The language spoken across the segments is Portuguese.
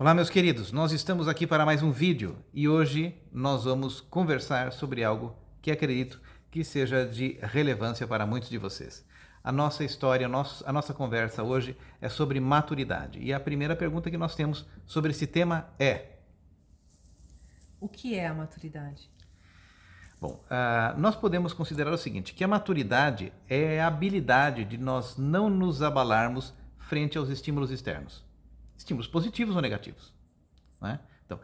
Olá, meus queridos, nós estamos aqui para mais um vídeo e hoje nós vamos conversar sobre algo que acredito que seja de relevância para muitos de vocês. A nossa história, a nossa conversa hoje é sobre maturidade e a primeira pergunta que nós temos sobre esse tema é: O que é a maturidade? bom, nós podemos considerar o seguinte, que a maturidade é a habilidade de nós não nos abalarmos frente aos estímulos externos. Estímulos positivos ou negativos, né? Então,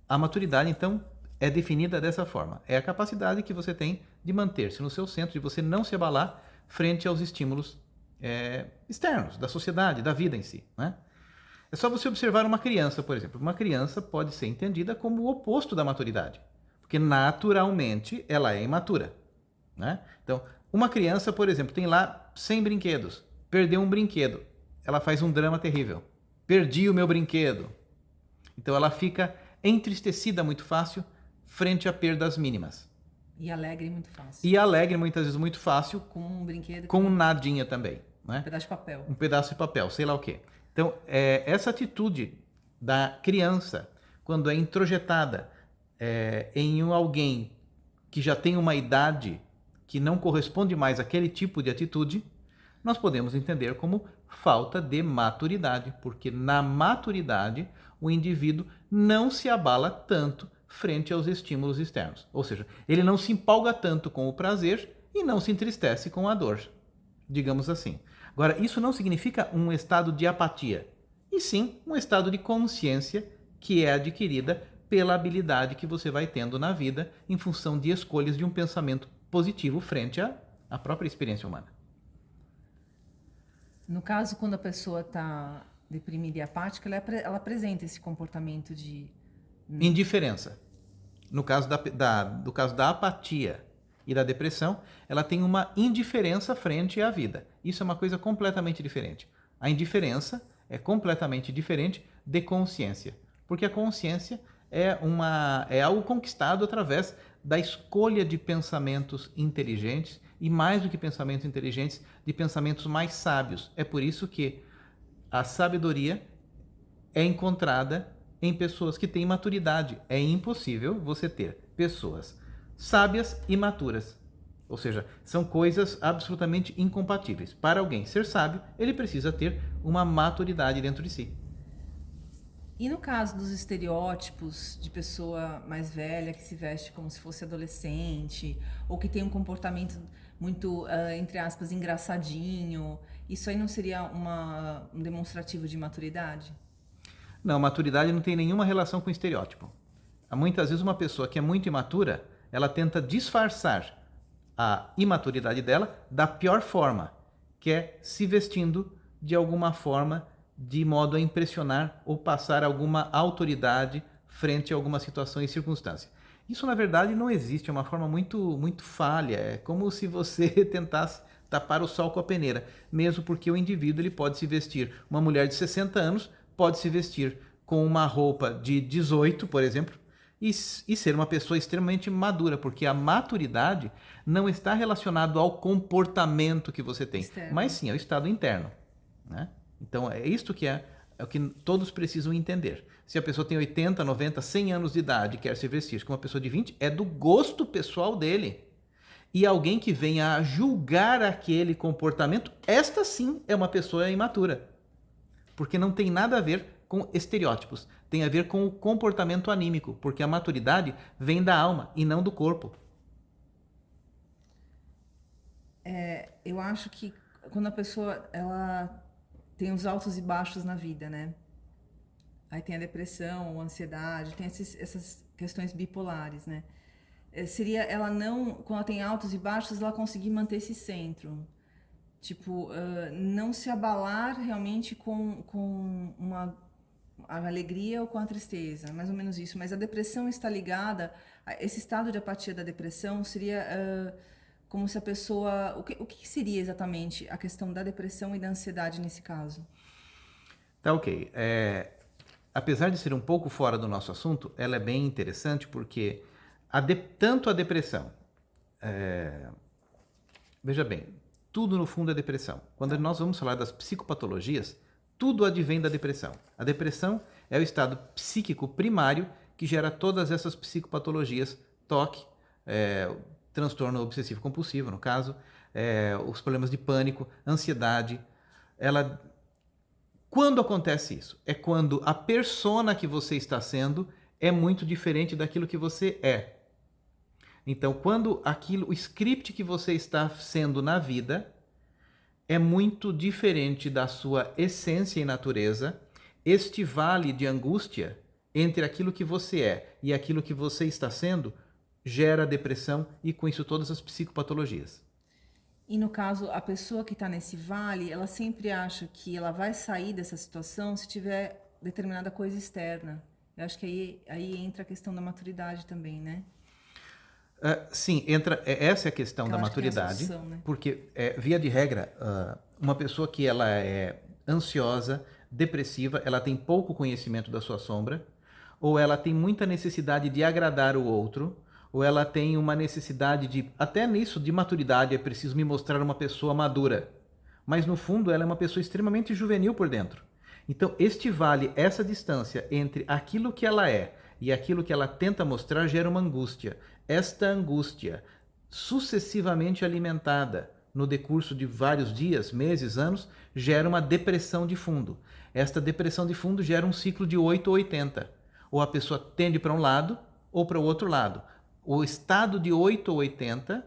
a maturidade, então, é definida dessa forma. É a capacidade que você tem de manter-se no seu centro, de você não se abalar frente aos estímulos externos, da sociedade, da vida em si, né? É só você observar uma criança, por exemplo. Uma criança pode ser entendida como o oposto da maturidade, porque naturalmente ela é imatura, né? Então, uma criança, por exemplo, tem lá 100 brinquedos, perdeu um brinquedo, ela faz um drama terrível. Perdi o meu brinquedo. Então ela fica entristecida muito fácil frente a perdas mínimas. E alegre muito fácil. E alegre muitas vezes muito fácil Com um brinquedo com um nadinha também, né? um pedaço de papel. Um pedaço de papel, sei lá o quê. Então, essa atitude da criança, quando é introjetada em alguém que já tem uma idade que não corresponde mais àquele tipo de atitude, nós podemos entender como falta de maturidade, porque na maturidade o indivíduo não se abala tanto frente aos estímulos externos. Ou seja, ele não se empolga tanto com o prazer e não se entristece com a dor, digamos assim. Agora, isso não significa um estado de apatia, e sim um estado de consciência que é adquirida pela habilidade que você vai tendo na vida em função de escolhas de um pensamento positivo frente à própria experiência humana. No caso, quando a pessoa está deprimida e apática, ela apresenta esse comportamento de... Indiferença. No caso do caso da apatia e da depressão, ela tem uma indiferença frente à vida. Isso é uma coisa completamente diferente. A indiferença é completamente diferente de consciência, porque a consciência é algo conquistado através da escolha de pensamentos inteligentes e, mais do que pensamentos inteligentes, de pensamentos mais sábios. É por isso que a sabedoria é encontrada em pessoas que têm maturidade. É impossível você ter pessoas sábias e maturas. Ou seja, são coisas absolutamente incompatíveis. Para alguém ser sábio, ele precisa ter uma maturidade dentro de si. E no caso dos estereótipos de pessoa mais velha que se veste como se fosse adolescente, ou que tem um comportamento muito, entre aspas, engraçadinho, isso aí não seria um demonstrativo de maturidade? Não, maturidade não tem nenhuma relação com estereótipo. Muitas vezes uma pessoa que é muito imatura, ela tenta disfarçar a imaturidade dela da pior forma, que é se vestindo de alguma forma de modo a impressionar ou passar alguma autoridade frente a alguma situação e circunstância. Isso, na verdade, não existe, é uma forma muito falha, é como se você tentasse tapar o sol com a peneira, mesmo porque o indivíduo ele pode se vestir, uma mulher de 60 anos pode se vestir com uma roupa de 18, por exemplo, e ser uma pessoa extremamente madura, porque a maturidade não está relacionado ao comportamento que você tem, Externo. mas sim ao estado interno, né? Então é isto que é o que todos precisam entender. Se a pessoa tem 80, 90, 100 anos de idade e quer se vestir como uma pessoa de 20, é do gosto pessoal dele. E alguém que venha a julgar aquele comportamento, esta sim é uma pessoa imatura. Porque não tem nada a ver com estereótipos, tem a ver com o comportamento anímico, porque a maturidade vem da alma e não do corpo. Eu acho que quando a pessoa ela tem os altos e baixos na vida, né? Aí tem a depressão, a ansiedade, tem essas questões bipolares, né? Seria ela não, quando ela tem altos e baixos, ela conseguir manter esse centro. Tipo, não se abalar realmente com a alegria ou com a tristeza, mais ou menos isso. Mas a depressão está ligada, esse estado de apatia da depressão seria como se a pessoa... O que seria exatamente a questão da depressão e da ansiedade nesse caso? Tá ok. Apesar de ser um pouco fora do nosso assunto, ela é bem interessante porque tanto a depressão... veja bem, tudo no fundo é depressão. Quando nós vamos falar das psicopatologias, tudo advém da depressão. A depressão é o estado psíquico primário que gera todas essas psicopatologias, toque, transtorno obsessivo compulsivo, no caso, os problemas de pânico, ansiedade. Quando acontece isso? É quando a persona que você está sendo é muito diferente daquilo que você é. Então, quando o script que você está sendo na vida é muito diferente da sua essência e natureza, este vale de angústia entre aquilo que você é e aquilo que você está sendo gera depressão e, com isso, todas as psicopatologias. E no caso, a pessoa que está nesse vale, ela sempre acha que ela vai sair dessa situação se tiver determinada coisa externa. Eu acho que aí entra a questão da maturidade também, né? Sim, essa é a questão da maturidade, solução, né? porque, via de regra, uma pessoa que ela é ansiosa, depressiva, ela tem pouco conhecimento da sua sombra, ou ela tem muita necessidade de agradar o outro, ou ela tem uma necessidade de, até nisso, de maturidade, é preciso me mostrar uma pessoa madura. Mas, no fundo, ela é uma pessoa extremamente juvenil por dentro. Então, essa distância entre aquilo que ela é e aquilo que ela tenta mostrar gera uma angústia. Esta angústia, sucessivamente alimentada no decurso de vários dias, meses, anos, gera uma depressão de fundo. Esta depressão de fundo gera um ciclo de 8 ou 80. Ou a pessoa tende para um lado ou para o outro lado. O estado de 8 ou 80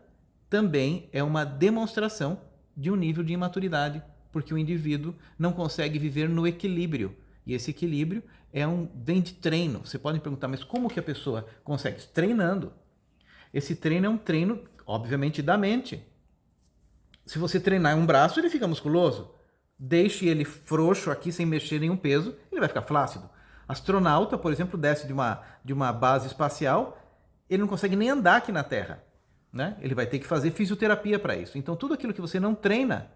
também é uma demonstração de um nível de imaturidade, porque o indivíduo não consegue viver no equilíbrio. E esse equilíbrio vem de treino. Você pode me perguntar, mas como que a pessoa consegue? Treinando. Esse treino é um treino, obviamente, da mente. Se você treinar um braço, ele fica musculoso. Deixe ele frouxo aqui, sem mexer nenhum peso, ele vai ficar flácido. Astronauta, por exemplo, desce de uma base espacial, ele não consegue nem andar aqui na Terra, né? Ele vai ter que fazer fisioterapia para isso. Então, tudo aquilo que você não treina,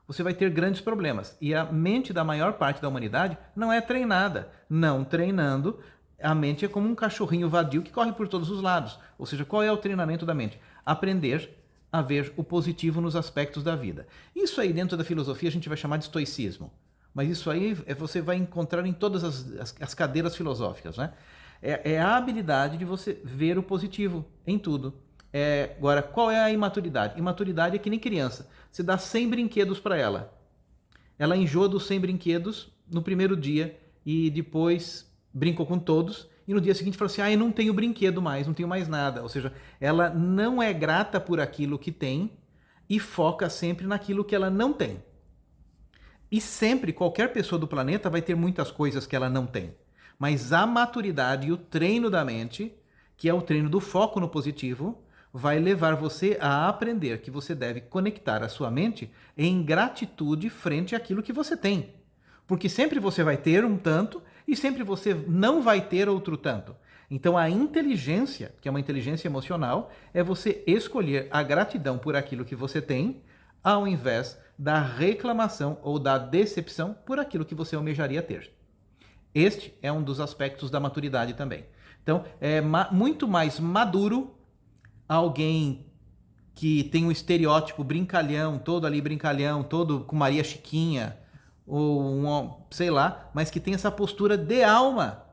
você vai ter grandes problemas. E a mente da maior parte da humanidade não é treinada. Não treinando, a mente é como um cachorrinho vadio que corre por todos os lados. Ou seja, qual é o treinamento da mente? Aprender a ver o positivo nos aspectos da vida. Isso aí, dentro da filosofia, a gente vai chamar de estoicismo. Mas isso aí você vai encontrar em todas as cadeiras filosóficas, né? É a habilidade de você ver o positivo em tudo. Agora, qual é a imaturidade? Imaturidade é que nem criança. Você dá 100 brinquedos para ela. Ela enjoa dos 100 brinquedos no primeiro dia e depois brincou com todos. E no dia seguinte fala assim, eu não tenho brinquedo mais, não tenho mais nada. Ou seja, ela não é grata por aquilo que tem e foca sempre naquilo que ela não tem. E sempre, qualquer pessoa do planeta vai ter muitas coisas que ela não tem. Mas a maturidade e o treino da mente, que é o treino do foco no positivo, vai levar você a aprender que você deve conectar a sua mente em gratitude frente àquilo que você tem. Porque sempre você vai ter um tanto e sempre você não vai ter outro tanto. Então a inteligência, que é uma inteligência emocional, é você escolher a gratidão por aquilo que você tem, ao invés da reclamação ou da decepção por aquilo que você almejaria ter. Este é um dos aspectos da maturidade também. Então, é muito mais maduro alguém que tem um estereótipo brincalhão, todo ali brincalhão, todo com Maria Chiquinha, ou sei lá, mas que tem essa postura de alma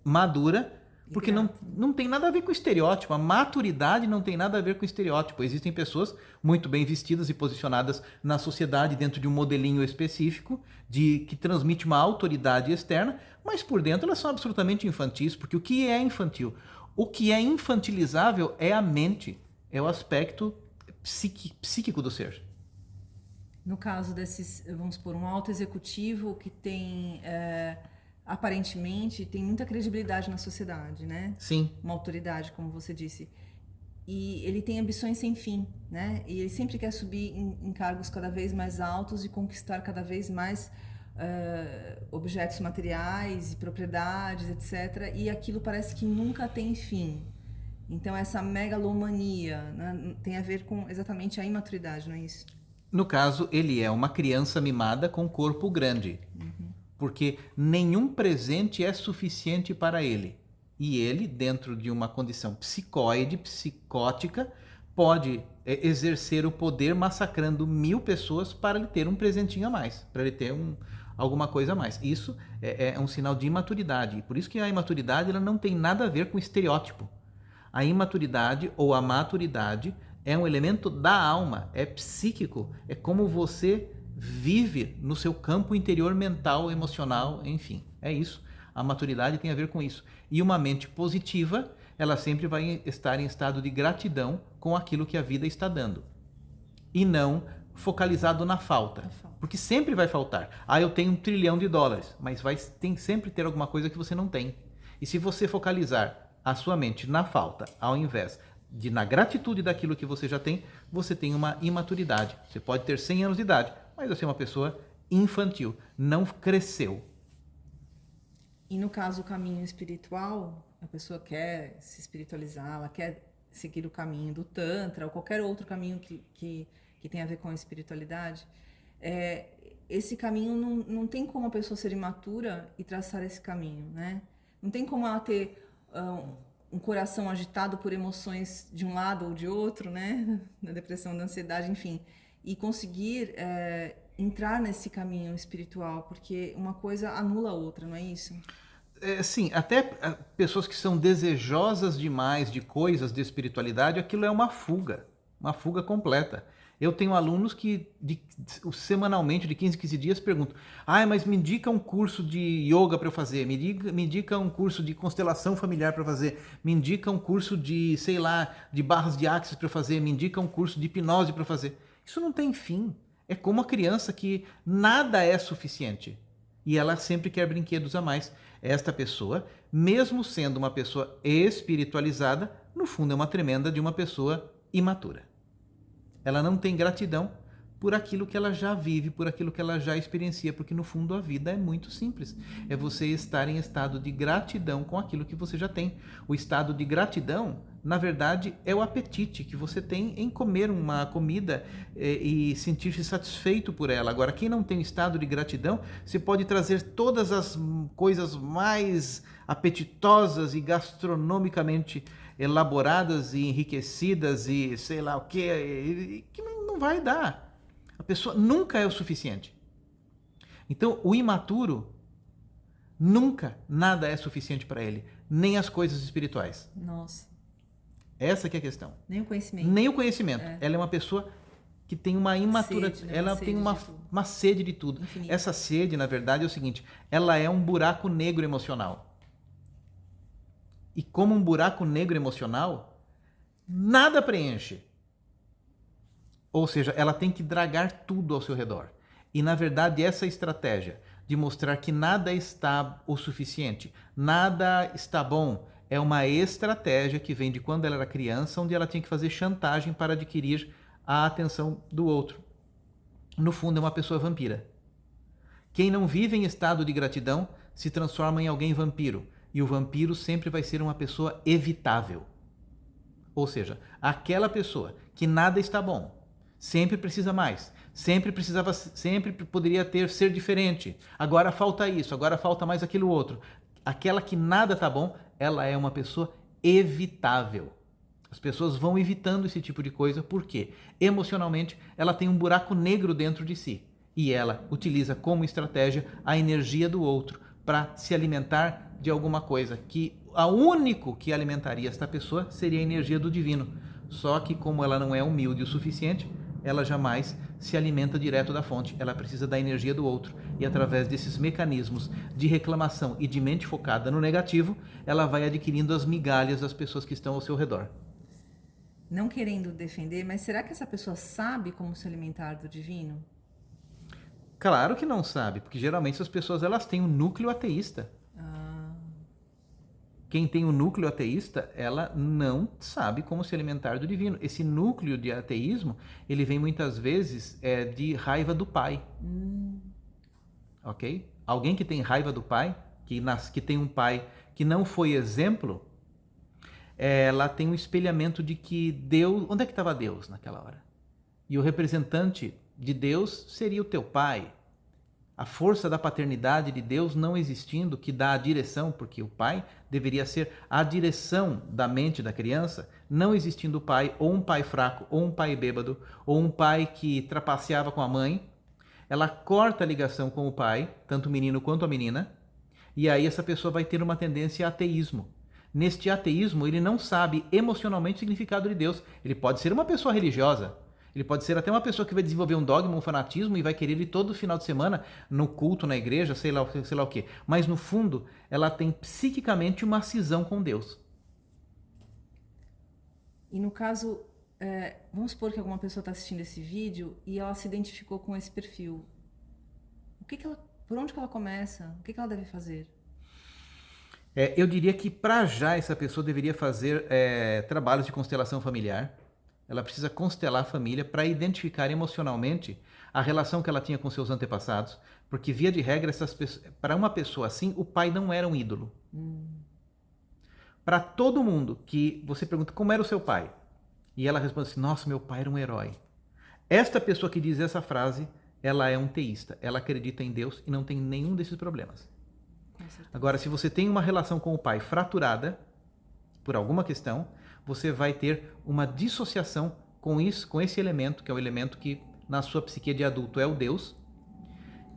madura, porque não tem nada a ver com estereótipo. A maturidade não tem nada a ver com estereótipo. Existem pessoas muito bem vestidas e posicionadas na sociedade dentro de um modelinho específico que transmite uma autoridade externa, mas por dentro elas são absolutamente infantis, porque o que é infantil? O que é infantilizável é a mente, é o aspecto psíquico do ser. No caso desses, vamos supor, um alto executivo que tem... aparentemente tem muita credibilidade na sociedade, né? Sim. Uma autoridade, como você disse. E ele tem ambições sem fim, né? E ele sempre quer subir em cargos cada vez mais altos e conquistar cada vez mais objetos materiais e propriedades, etc. E aquilo parece que nunca tem fim. Então essa megalomania, né, tem a ver com exatamente a imaturidade, não é isso? No caso, ele é uma criança mimada com corpo grande. Uhum. Porque nenhum presente é suficiente para ele. E ele, dentro de uma condição psicoide, psicótica, pode exercer o poder massacrando 1000 pessoas para ele ter um presentinho a mais, para ele ter alguma coisa a mais. Isso é um sinal de imaturidade. E por isso que a imaturidade ela não tem nada a ver com estereótipo. A imaturidade ou a maturidade é um elemento da alma, é psíquico, é como você vive no seu campo interior mental, emocional, enfim, é isso. A maturidade tem a ver com isso. E uma mente positiva, ela sempre vai estar em estado de gratidão com aquilo que a vida está dando. E não focalizado na falta. Porque sempre vai faltar. Ah, eu tenho $1 trilhão, mas tem sempre ter alguma coisa que você não tem. E se você focalizar a sua mente na falta, ao invés de na gratitude daquilo que você já tem, você tem uma imaturidade. Você pode ter 100 anos de idade, mas você é uma pessoa infantil, não cresceu. E no caso, o caminho espiritual, a pessoa quer se espiritualizar, ela quer seguir o caminho do Tantra ou qualquer outro caminho que tem a ver com a espiritualidade. Esse caminho não tem como a pessoa ser imatura e traçar esse caminho, né? Não tem como ela ter um coração agitado por emoções de um lado ou de outro, né? Da depressão, da ansiedade, enfim, e conseguir entrar nesse caminho espiritual, porque uma coisa anula a outra, não é isso? Sim, até pessoas que são desejosas demais de coisas de espiritualidade, aquilo é uma fuga completa. Eu tenho alunos que semanalmente, de 15 em 15 dias, perguntam: mas me indica um curso de yoga para eu fazer, me indica um curso de constelação familiar para fazer, me indica um curso de, sei lá, de barras de axis para eu fazer, me indica um curso de hipnose para fazer. Isso não tem fim. É como a criança que nada é suficiente e ela sempre quer brinquedos a mais. Esta pessoa, mesmo sendo uma pessoa espiritualizada, no fundo é uma tremenda de uma pessoa imatura. Ela não tem gratidão por aquilo que ela já vive, por aquilo que ela já experiencia, porque no fundo a vida é muito simples. É você estar em estado de gratidão com aquilo que você já tem. O estado de gratidão, na verdade, é o apetite que você tem em comer uma comida e sentir-se satisfeito por ela. Agora, quem não tem estado de gratidão, você pode trazer todas as coisas mais apetitosas e gastronomicamente elaboradas e enriquecidas e sei lá o que não vai dar. A pessoa nunca é o suficiente. Então, o imaturo, nunca nada é suficiente para ele, nem as coisas espirituais. Nossa. Essa que é a questão. Nem o conhecimento. Nem o conhecimento. Ela é uma pessoa que tem uma imatura, ela tem uma sede de tudo. Infinito. Essa sede, na verdade, é o seguinte: ela é um buraco negro emocional. E como um buraco negro emocional, nada preenche. Ou seja, ela tem que dragar tudo ao seu redor. E, na verdade, essa estratégia de mostrar que nada está o suficiente, nada está bom, é uma estratégia que vem de quando ela era criança, onde ela tinha que fazer chantagem para adquirir a atenção do outro. No fundo, é uma pessoa vampira. Quem não vive em estado de gratidão se transforma em alguém vampiro. E o vampiro sempre vai ser uma pessoa evitável. Ou seja, aquela pessoa que nada está bom, sempre precisa mais, sempre poderia ser diferente. Agora falta isso, agora falta mais aquilo outro. Aquela que nada está bom, ela é uma pessoa evitável. As pessoas vão evitando esse tipo de coisa porque emocionalmente ela tem um buraco negro dentro de si e ela utiliza como estratégia a energia do outro para se alimentar de alguma coisa que a único que alimentaria esta pessoa seria a energia do divino. Só que como ela não é humilde o suficiente, ela jamais se alimenta direto da fonte, ela precisa da energia do outro. E através desses mecanismos de reclamação e de mente focada no negativo, ela vai adquirindo as migalhas das pessoas que estão ao seu redor. Não querendo defender, mas será que essa pessoa sabe como se alimentar do divino? Claro que não sabe, porque geralmente essas pessoas elas têm um núcleo ateísta. Quem tem um núcleo ateísta, ela não sabe como se alimentar do divino. Esse núcleo de ateísmo, ele vem muitas vezes de raiva do pai. Ok? Alguém que tem raiva do pai, que tem um pai que não foi exemplo, ela tem um espelhamento de que Deus... Onde é que estava Deus naquela hora? E o representante de Deus seria o teu pai. A força da paternidade de Deus não existindo, que dá a direção, porque o pai deveria ser a direção da mente da criança, não existindo o pai, ou um pai fraco, ou um pai bêbado, ou um pai que trapaceava com a mãe, ela corta a ligação com o pai, tanto o menino quanto a menina, e aí essa pessoa vai ter uma tendência a ateísmo. Neste ateísmo, ele não sabe emocionalmente o significado de Deus. Ele pode ser uma pessoa religiosa, ele pode ser até uma pessoa que vai desenvolver um dogma, um fanatismo e vai querer ir todo final de semana no culto, na igreja, sei lá o quê. Mas no fundo, ela tem psiquicamente uma cisão com Deus. E no caso, vamos supor que alguma pessoa está assistindo esse vídeo e ela se identificou com esse perfil. Por onde que ela começa? O que ela deve fazer? Eu diria que para já essa pessoa deveria fazer trabalhos de constelação familiar. Ela precisa constelar a família para identificar emocionalmente a relação que ela tinha com seus antepassados, porque via de regra, para uma pessoa assim, o pai não era um ídolo. Para todo mundo que você pergunta como era o seu pai, e ela responde assim, nossa, meu pai era um herói. Esta pessoa que diz essa frase, ela é um teísta, ela acredita em Deus e não tem nenhum desses problemas. Agora, se você tem uma relação com o pai fraturada, por alguma questão, você vai ter uma dissociação com isso, com esse elemento, que é o elemento que na sua psique de adulto é o Deus,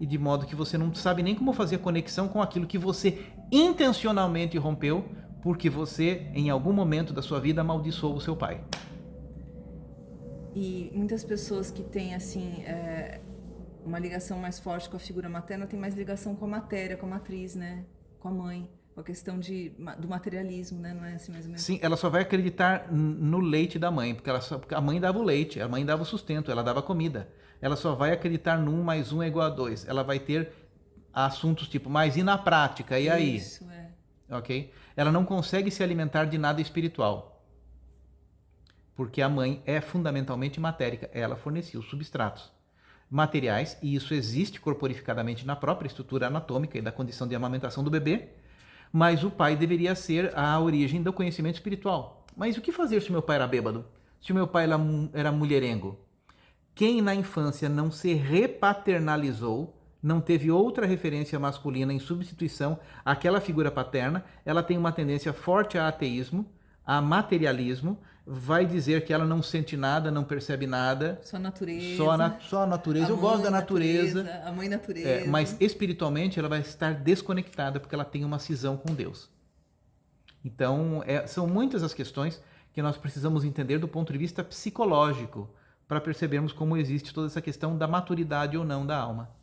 e de modo que você não sabe nem como fazer a conexão com aquilo que você intencionalmente rompeu, porque você, em algum momento da sua vida, amaldiçoou o seu pai. E muitas pessoas que têm, assim, uma ligação mais forte com a figura materna têm mais ligação com a matéria, com a matriz, né? Com a mãe. Com a questão do materialismo, né? Não é assim mais ou menos? Sim, ela só vai acreditar no leite da mãe, porque a mãe dava o leite, a mãe dava o sustento, ela dava comida. Ela só vai acreditar no 1 mais 1 é igual a 2. Ela vai ter assuntos tipo, mas e na prática? E aí? Isso, Ok? Ela não consegue se alimentar de nada espiritual. Porque a mãe é fundamentalmente matérica. Ela fornecia os substratos materiais, e isso existe corporificadamente na própria estrutura anatômica e da condição de amamentação do bebê, mas o pai deveria ser a origem do conhecimento espiritual. Mas o que fazer se o meu pai era bêbado? Se o meu pai era mulherengo? Quem na infância não se repaternalizou, não teve outra referência masculina em substituição àquela figura paterna, ela tem uma tendência forte a ateísmo, a materialismo, vai dizer que ela não sente nada, não percebe nada. Só a natureza. Só a natureza. Eu gosto da natureza. A mãe natureza. Mas espiritualmente ela vai estar desconectada porque ela tem uma cisão com Deus. Então, são muitas as questões que nós precisamos entender do ponto de vista psicológico para percebermos como existe toda essa questão da maturidade ou não da alma.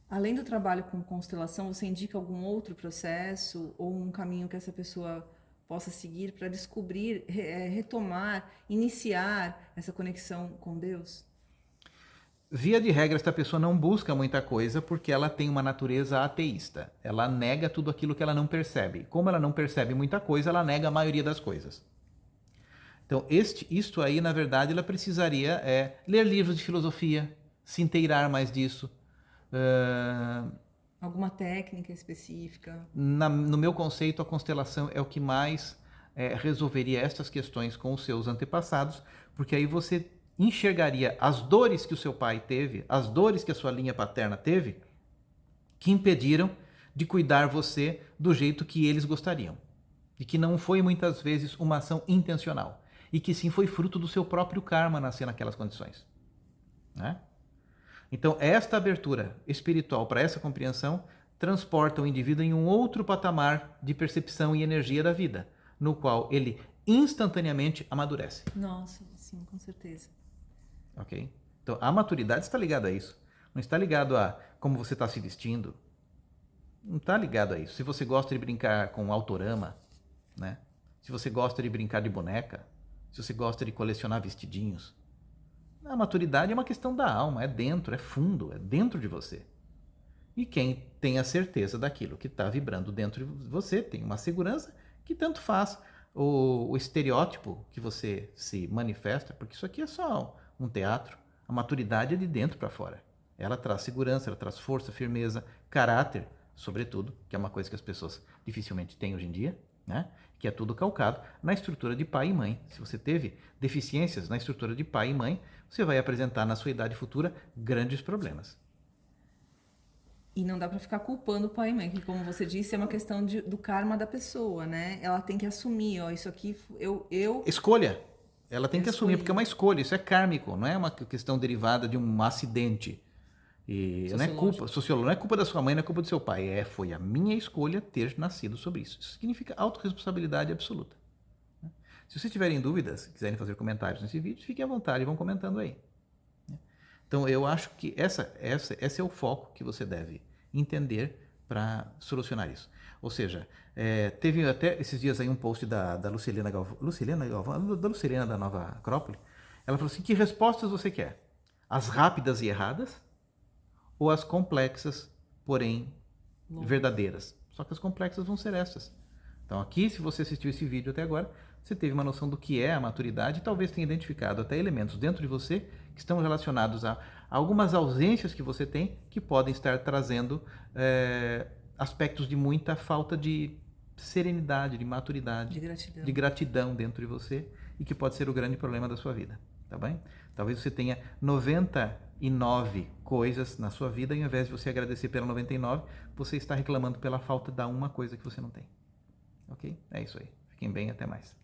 Além do trabalho com constelação, você indica algum outro processo ou um caminho que essa pessoa possa seguir para descobrir, retomar, iniciar essa conexão com Deus? Via de regra, esta pessoa não busca muita coisa porque ela tem uma natureza ateísta. Ela nega tudo aquilo que ela não percebe. Como ela não percebe muita coisa, ela nega a maioria das coisas. Então, isto aí, na verdade, ela precisaria ler livros de filosofia, se inteirar mais disso. Alguma técnica específica? No meu conceito, a constelação é o que mais resolveria estas questões com os seus antepassados, porque aí você enxergaria as dores que o seu pai teve, as dores que a sua linha paterna teve, que impediram de cuidar você do jeito que eles gostariam. E que não foi muitas vezes uma ação intencional. E que sim foi fruto do seu próprio karma nascer naquelas condições. Né? Então, esta abertura espiritual para essa compreensão transporta o indivíduo em um outro patamar de percepção e energia da vida, no qual ele instantaneamente amadurece. Nossa, sim, com certeza. Ok? Então, a maturidade está ligada a isso. Não está ligado a como você está se vestindo. Não está ligado a isso. Se você gosta de brincar com autorama, né? Se você gosta de brincar de boneca, se você gosta de colecionar vestidinhos, a maturidade é uma questão da alma, é dentro, é fundo, é dentro de você. E quem tem a certeza daquilo que está vibrando dentro de você, tem uma segurança que tanto faz o estereótipo que você se manifesta, porque isso aqui é só um teatro. A maturidade é de dentro para fora. Ela traz segurança, ela traz força, firmeza, caráter, sobretudo, que é uma coisa que as pessoas dificilmente têm hoje em dia, né? Que é tudo calcado na estrutura de pai e mãe. Se você teve deficiências na estrutura de pai e mãe, você vai apresentar na sua idade futura grandes problemas. E não dá para ficar culpando o pai e mãe, que como você disse, é uma questão do karma da pessoa, né? Ela tem que assumir, ó, isso aqui eu... Escolha. Ela tem que assumir, porque é uma escolha, isso é kármico, não é uma questão derivada de um acidente. E não é culpa, sociólogo, não é culpa da sua mãe, não é culpa do seu pai. Foi a minha escolha ter nascido sobre isso. Isso significa autorresponsabilidade absoluta. Se vocês tiverem dúvidas, quiserem fazer comentários nesse vídeo, fiquem à vontade e vão comentando aí. Então, eu acho que esse é o foco que você deve entender para solucionar isso. Ou seja, teve até esses dias aí um post da Lucilena Galvão, da Lucilena da Nova Acrópole. Ela falou assim, que respostas você quer? As rápidas e erradas ou as complexas, porém verdadeiras? Só que as complexas vão ser essas. Então aqui, se você assistiu esse vídeo até agora, você teve uma noção do que é a maturidade e talvez tenha identificado até elementos dentro de você que estão relacionados a algumas ausências que você tem que podem estar trazendo aspectos de muita falta de serenidade, de maturidade, de gratidão dentro de você e que pode ser o grande problema da sua vida, tá bem? Talvez você tenha 99 coisas na sua vida e ao invés de você agradecer pela 99, você está reclamando pela falta da uma coisa que você não tem. Ok? É isso aí. Fiquem bem, até mais.